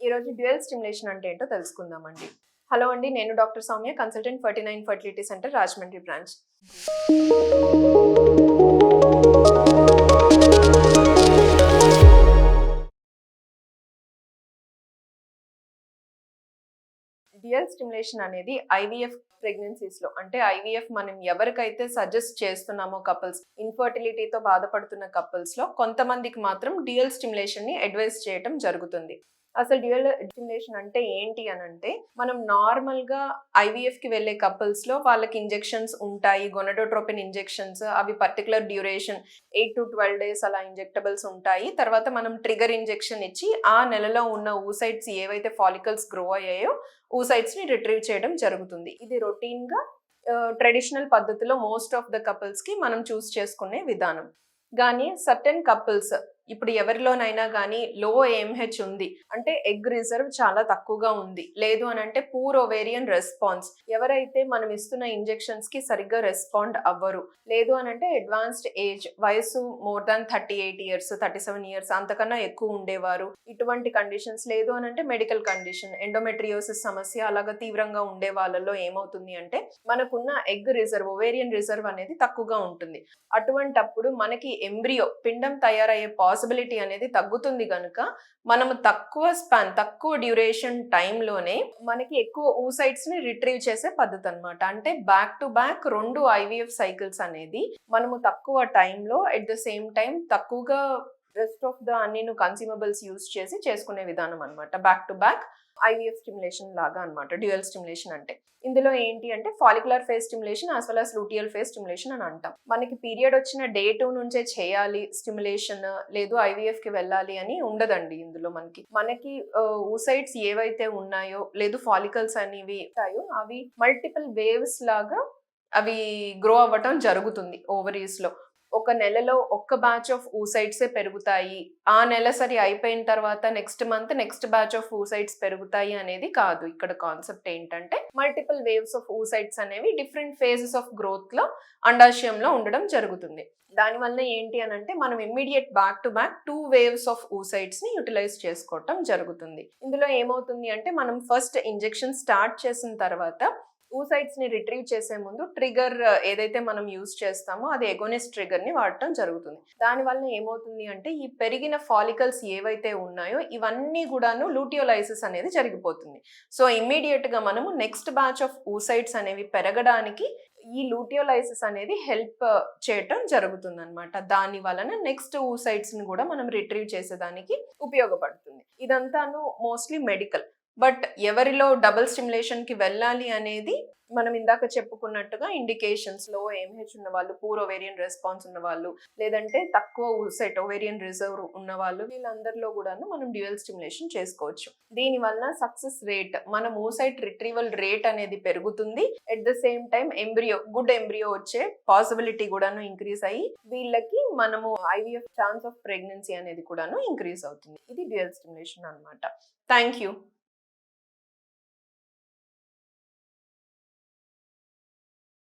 ఈరోజు dual stimulation అంటే ఏంటో తెలుసుకుందామండి. హలో అండి, నేను doctor Soumya, consultant 49 fertility centre, Rajahmundry branch. Dual stimulation అనేది ఐవీఎఫ్ ప్రెగ్నెన్సీస్లో, అంటే ఐవీఎఫ్ మనం ఎవరికైతే సజెస్ట్ చేస్తున్నామో కపుల్స్, ఇన్ఫర్టిలిటీతో బాధపడుతున్న కపుల్స్లో కొంతమందికి మాత్రం డ్యూయల్ స్టిమ్యులేషన్ని అడ్వైస్ చేయటం జరుగుతుంది. అసలు డ్యూయల్ స్టిమ్యులేషన్ అంటే ఏంటి అని అంటే, మనం నార్మల్గా ఐవీఎఫ్కి వెళ్ళే కపుల్స్లో వాళ్ళకి ఇంజెక్షన్స్ ఉంటాయి, గొనడోట్రోపిన్ ఇంజెక్షన్స్, అవి పర్టికులర్ డ్యూరేషన్ 8 to 12 days అలా ఇంజెక్టబుల్స్ ఉంటాయి. తర్వాత మనం ట్రిగర్ ఇంజెక్షన్ ఇచ్చి ఆ నెలలో ఉన్న ఊసైట్స్ ఏవైతే ఫాలికల్స్ గ్రో అయ్యాయో ఊసైట్స్ని రిట్రీవ్ చేయడం జరుగుతుంది. ఇది రొటీన్గా ట్రెడిషనల్ పద్ధతిలో మోస్ట్ ఆఫ్ ద కపుల్స్కి మనం చూస్ చేసుకునే విధానం. కానీ సర్టెన్ కపుల్స్, ఇప్పుడు ఎవరిలోనైనా కానీ లో ఏఎంహెచ్ ఉంది అంటే ఎగ్ రిజర్వ్ చాలా తక్కువగా ఉంది, లేదు అని అంటే పూర్ ఓవేరియన్ రెస్పాన్స్, ఎవరైతే మనం ఇస్తున్న ఇంజెక్షన్స్ కి సరిగ్గా రెస్పాండ్ అవ్వరు, లేదు అని అంటే అడ్వాన్స్డ్ ఏజ్, వయసు మోర్ దాన్ 38 years 37 years అంతకన్నా ఎక్కువ ఉండేవారు, ఇటువంటి కండిషన్స్, లేదు అని అంటే మెడికల్ కండిషన్, ఎండోమెట్రియోసిస్ సమస్య అలాగా తీవ్రంగా ఉండే వాళ్ళలో ఏమవుతుంది అంటే మనకున్న ఎగ్ రిజర్వ్, ఓవేరియన్ రిజర్వ్ అనేది తక్కువగా ఉంటుంది. అటువంటప్పుడు మనకి ఎంబ్రియో, పిండం తయారయ్యే పాసిబిలిటీ అనేది తగ్గుతుంది కనుక మనము తక్కువ స్పాన్, తక్కువ డ్యూరేషన్ టైంలోనే మనకి ఎక్కువ ఊసైట్స్ ని రిట్రీవ్ చేసే పద్ధతి అనమాట. అంటే back to back 2 IVF cycles అనేది మనము తక్కువ టైంలో ఎట్ ద సేమ్ టైం తక్కువగా రెస్ట్ ఆఫ్ ద అన్ని కన్స్యూమబుల్స్ యూజ్ చేసి చేసుకునే విధానం అనమాట. Back to back IVF stimulation లాగా అనమాట డ్యూయల్ స్టిమ్యులేషన్ అంటే. ఇందులో ఏంటి అంటే follicular phase stimulation as well as luteal phase stimulation అని అంటాం. మనకి పీరియడ్ వచ్చిన డే 2 నుంచే చేయాలి స్టిమ్యులేషన్, లేదు ఐవీఎఫ్ కి వెళ్ళాలి అని ఉండదండి. ఇందులో మనకి ఊసైట్స్ ఏవైతే ఉన్నాయో, లేదు ఫాలికల్స్ అనేవి ఉంటాయో అవి మల్టిపుల్ వేవ్స్ లాగా అవి గ్రో అవ్వటం జరుగుతుంది ఓవరీస్ లో. ఒక నెలలో ఒక్క బ్యాచ్ ఆఫ్ ఊసైట్సే పెరుగుతాయి, ఆ నెల సరి అయిపోయిన తర్వాత next month next batch of oocytes పెరుగుతాయి అనేది కాదు. ఇక్కడ కాన్సెప్ట్ ఏంటంటే మల్టిపుల్ వేవ్స్ ఆఫ్ ఊసైట్స్ అనేవి డిఫరెంట్ ఫేజెస్ ఆఫ్ గ్రోత్ లో అండాశయంలో ఉండడం జరుగుతుంది. దానివల్ల ఏంటి అని అంటే మనం immediate back to back 2 waves of oocytes ని యూటిలైజ్ చేసుకోవటం జరుగుతుంది. ఇందులో ఏమవుతుంది అంటే మనం ఫస్ట్ ఇంజెక్షన్ స్టార్ట్ చేసిన తర్వాత ఊసైట్స్ ని రిట్రీవ్ చేసే ముందు ట్రిగర్ ఏదైతే మనం యూజ్ చేస్తామో అది ఎగోనిస్ట్ ట్రిగర్ ని వాడటం జరుగుతుంది. దానివల్ల ఏమవుతుంది అంటే ఈ పెరిగిన ఫాలికల్స్ ఏవైతే ఉన్నాయో ఇవన్నీ కూడాను లూటియోలైసిస్ అనేది జరిగిపోతుంది. సో ఇమ్మీడియట్ గా మనము నెక్స్ట్ బ్యాచ్ ఆఫ్ ఊసైట్స్ అనేవి పెరగడానికి ఈ లూటియోలైసిస్ అనేది హెల్ప్ చేయటం జరుగుతుంది అనమాట. దాని వలన నెక్స్ట్ ఊసైట్స్ ని కూడా మనం రిట్రీవ్ చేసేదానికి ఉపయోగపడుతుంది. ఇదంతాను మోస్ట్లీ మెడికల్. బట్ ఎవరిలో డబుల్ స్టిమ్యులేషన్ కి వెళ్ళాలి అనేది మనం ఇందాక చెప్పుకున్నట్టుగా ఇండికేషన్స్, లో ఎంహెచ్ ఉన్న వాళ్ళు, పూర్ ఓవేరియన్ రెస్పాన్స్ ఉన్న వాళ్ళు, లేదంటే తక్కువ ఊసైట్ ఓవేరియన్ రిజర్వ్ ఉన్న వాళ్ళు, వీళ్ళందరిలో కూడాను మనం డ్యూయల్ స్టిమ్యులేషన్ చేసుకోవచ్చు. దీనివల్ల సక్సెస్ రేట్, మన ఊసైట్ రిట్రీవల్ రేట్ అనేది పెరుగుతుంది. At the same time good embryo వచ్చే పాసిబిలిటీ కూడాను ఇంక్రీజ్ అయ్యి వీళ్ళకి మనము ఐవీఎఫ్ ఛాన్స్ ఆఫ్ ప్రెగ్నెన్సీ అనేది కూడాను ఇంక్రీజ్ అవుతుంది. ఇది డ్యూయల్ స్టిమ్యులేషన్ అన్నమాట. Thank you.